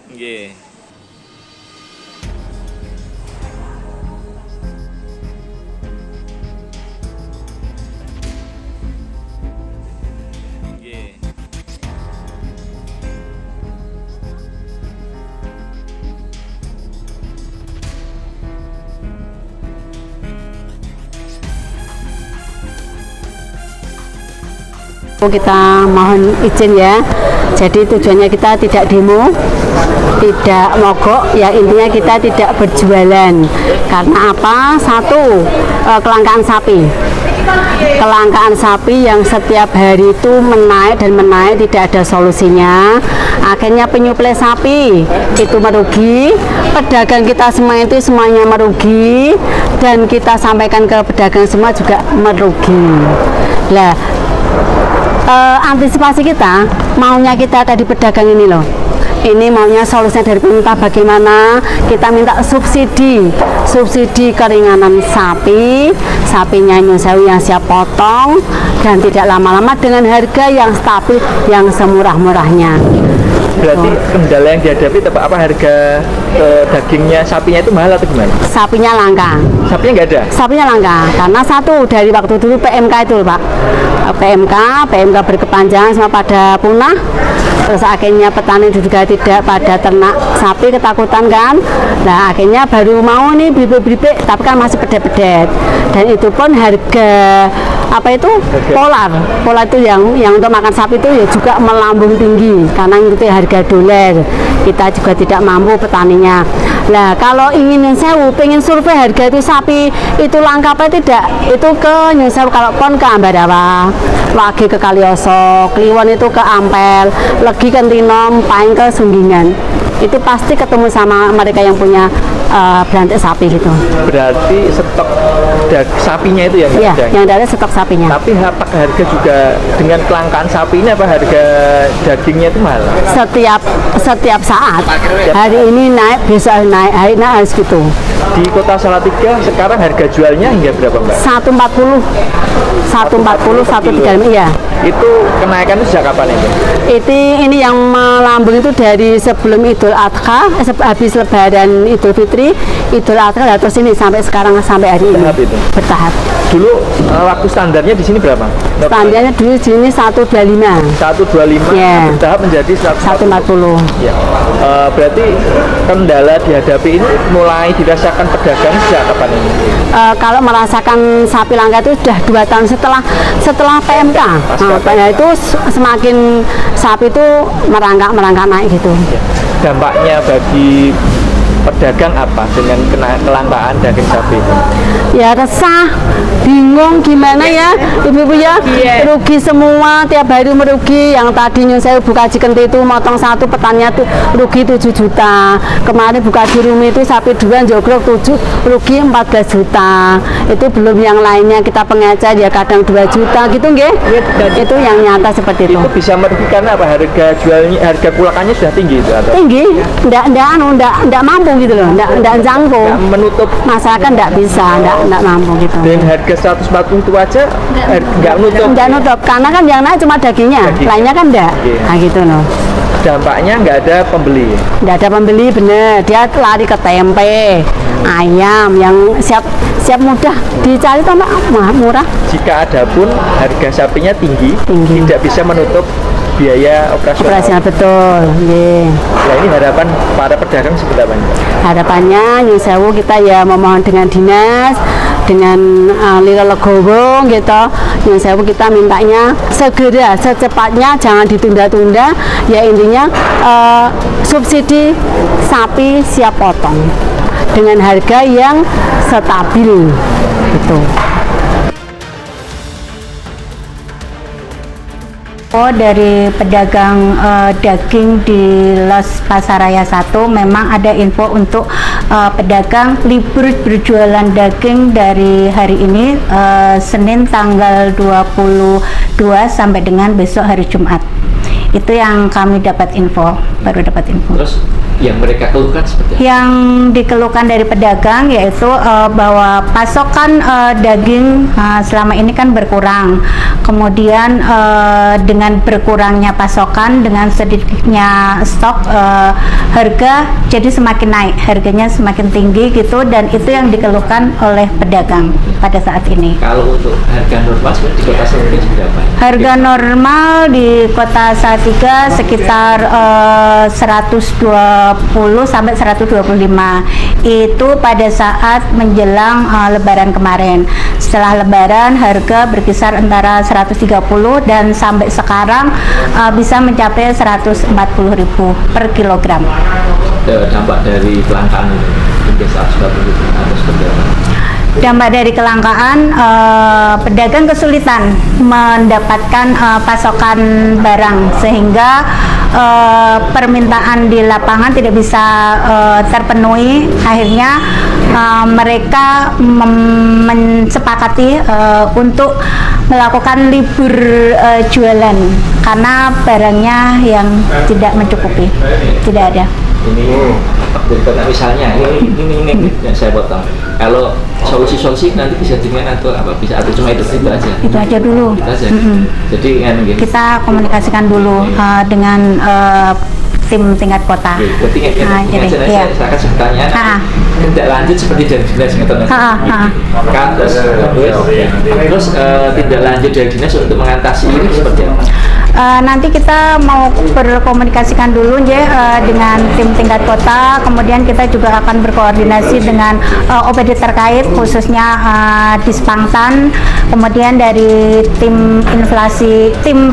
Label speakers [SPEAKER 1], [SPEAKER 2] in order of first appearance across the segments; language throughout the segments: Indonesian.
[SPEAKER 1] Nggih. Nggih.
[SPEAKER 2] Kita mohon izin ya. Jadi tujuannya kita tidak demo, tidak mogok, ya intinya kita tidak berjualan. Karena apa? Satu, kelangkaan sapi. Kelangkaan sapi yang setiap hari itu menaik dan menaik, tidak ada solusinya. Akhirnya penyuplai sapi itu merugi, pedagang kita semua itu semuanya merugi, dan kita sampaikan ke pedagang semua juga merugi. Lah, antisipasi kita, maunya kita tadi pedagang ini loh, ini maunya solusinya dari pemerintah bagaimana kita minta subsidi keringanan sapinya ini yang siap potong dan tidak lama-lama dengan harga yang stabil, yang semurah-murahnya.
[SPEAKER 1] Berarti kendala yang dihadapi apa harga dagingnya sapinya itu mahal atau gimana?
[SPEAKER 2] Sapinya langka.
[SPEAKER 1] Sapinya nggak ada?
[SPEAKER 2] Sapinya langka karena satu, dari waktu dulu PMK itu loh, Pak. PMK berkepanjangan semua pada punah. Terus akhirnya petani juga tidak pada ternak sapi, ketakutan kan. Nah akhirnya baru mau nih bibit-bibit, tapi kan masih pedet-pedet. Dan itu pun harga apa itu polar itu yang untuk makan sapi itu ya juga melambung tinggi karena itu harga dolar. Kita juga tidak mampu petaninya. Nah kalau ingin Sewu, pengen survei harga itu sapi itu langka apa tidak, itu ke Sewu, kalau pon ke Ambarawa, lagi ke Kalioso, Kliwon itu ke Ampel, lagi ke Tinom, paling ke Sunggingan. Itu pasti ketemu sama mereka yang punya berantik sapi gitu.
[SPEAKER 1] Berarti stok sapinya itu yang
[SPEAKER 2] iya,
[SPEAKER 1] ada?
[SPEAKER 2] Yang ada stok sapinya.
[SPEAKER 1] Tapi apakah harga juga dengan kelangkaan sapi ini, apa harga dagingnya itu mahal?
[SPEAKER 2] Setiap saat, hari ini naik, besok naik, hari ini harus gitu.
[SPEAKER 1] Di Kota Salatiga sekarang harga jualnya hingga berapa, Mbak?
[SPEAKER 2] 140, 130, iya.
[SPEAKER 1] Itu kenaikan itu sejak kapan itu?
[SPEAKER 2] Ini yang melambung itu dari sebelum Idul Adha, habis Lebaran Idul Fitri, Idul Adha, terus ini sampai sekarang, sampai hari ini.
[SPEAKER 1] Bertahap itu?
[SPEAKER 2] Bertahap.
[SPEAKER 1] Dulu waktu standarnya di sini berapa?
[SPEAKER 2] Standarnya dulu di sini 125.
[SPEAKER 1] 125,
[SPEAKER 2] yeah.
[SPEAKER 1] Bertahap menjadi
[SPEAKER 2] 140.
[SPEAKER 1] Ya. Berarti kendala dihadapi ini mulai dirasakan pedagang sejak kapan ini?
[SPEAKER 2] Kalau merasakan sapi langka itu sudah 2 tahun setelah PMK. Nah, itu semakin sapi itu merangkak naik gitu.
[SPEAKER 1] Ya. Dampaknya bagi pedagang apa dengan kelangkaan daging sapi?
[SPEAKER 2] Ya resah, bingung gimana ya ibu-ibu ya, rugi semua, tiap hari merugi. Yang tadinya saya buka Cikenti itu motong satu petaninya tuh rugi 7 juta. Kemarin buka di Rumi itu sapi 2 jogrok 7 rugi 14 juta. Itu belum yang lainnya kita pengecer ya kadang 2 juta gitu nggih. Itu yang nyata seperti itu.
[SPEAKER 1] Itu bisa merugikan apa, harga jualnya, harga kulakannya sudah tinggi itu atau?
[SPEAKER 2] Tinggi, enggak mampu gitu loh, enggak jangkau.
[SPEAKER 1] Menutup
[SPEAKER 2] masyarakat enggak bisa, enggak mampu gitu.
[SPEAKER 1] Dengan harga 140 itu aja enggak nutup
[SPEAKER 2] karena kan yang naik cuma dagingnya. Lainnya kan enggak. Nah gitu loh.
[SPEAKER 1] Dampaknya nggak ada pembeli.
[SPEAKER 2] Nggak ada pembeli, bener. Dia lari ke tempe, ayam yang siap mudah dicari tambah murah.
[SPEAKER 1] Jika ada pun harga sapinya tinggi. Tidak bisa menutup biaya operasional.
[SPEAKER 2] Betul. Yeah.
[SPEAKER 1] Nah ini harapan para pedagang seperti apa?
[SPEAKER 2] Harapannya Nyun Sewu kita ya memohon dengan dinas, dengan Lilo Legowo gitu. Nyun Sewu kita mintanya segera, secepatnya, jangan ditunda-tunda. Ya intinya subsidi sapi siap potong dengan harga yang stabil gitu.
[SPEAKER 3] Dari pedagang daging di Los Pasaraya 1 memang ada info untuk pedagang libur berjualan daging dari hari ini Senin tanggal 22 sampai dengan besok hari Jumat. Itu yang kami dapat info, baru dapat info.
[SPEAKER 1] Terus yang mereka keluhkan seperti apa?
[SPEAKER 3] Yang dikeluhkan dari pedagang yaitu bahwa pasokan daging selama ini kan berkurang. Kemudian dengan berkurangnya pasokan, dengan sedikitnya stok, harga jadi semakin naik, harganya semakin tinggi gitu, dan itu yang dikeluhkan oleh pedagang pada saat ini.
[SPEAKER 1] Kalau untuk harga normal sebenarnya di kota Salatiga berapa?
[SPEAKER 3] Harga normal di kota Salatiga sekitar 120 sampai 125. Itu pada saat menjelang Lebaran kemarin. Setelah Lebaran harga berkisar antara 130 dan sampai sekarang bisa mencapai 140.000 per kilogram.
[SPEAKER 1] Dampak dari kelangkaan itu hingga 140 atau seperti apa?
[SPEAKER 3] Dampak dari kelangkaan, pedagang kesulitan mendapatkan pasokan barang sehingga permintaan di lapangan tidak bisa terpenuhi. Akhirnya mereka mensepakati untuk melakukan libur jualan karena barangnya yang tidak mencukupi, tidak ada.
[SPEAKER 1] Ini misalnya ini yang saya potong. Kalau solusi nanti bisa dengan atau apa, bisa atau cuma itu aja?
[SPEAKER 3] Itu aja dulu.
[SPEAKER 1] Itu aja. Jadi kan
[SPEAKER 3] kita komunikasikan dulu dengan tim tingkat kota.
[SPEAKER 1] Berarti
[SPEAKER 3] jadi
[SPEAKER 1] saya akan bertanya tidak lanjut seperti dari dinas terus tidak lanjut dari dinas untuk mengatasi ini seperti apa?
[SPEAKER 3] Nanti kita mau berkomunikasikan dulu dengan tim tingkat kota, kemudian kita juga akan berkoordinasi dengan OPD terkait khususnya Dispangtan, kemudian dari tim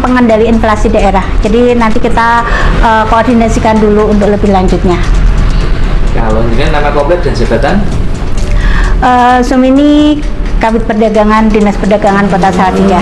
[SPEAKER 3] pengendali inflasi daerah. Jadi nanti kita koordinasikan dulu untuk lebih lanjutnya.
[SPEAKER 1] Kalau ini nama komplek dan jabatan?
[SPEAKER 3] Sumini Kabid Perdagangan Dinas Perdagangan Kota Salatiga.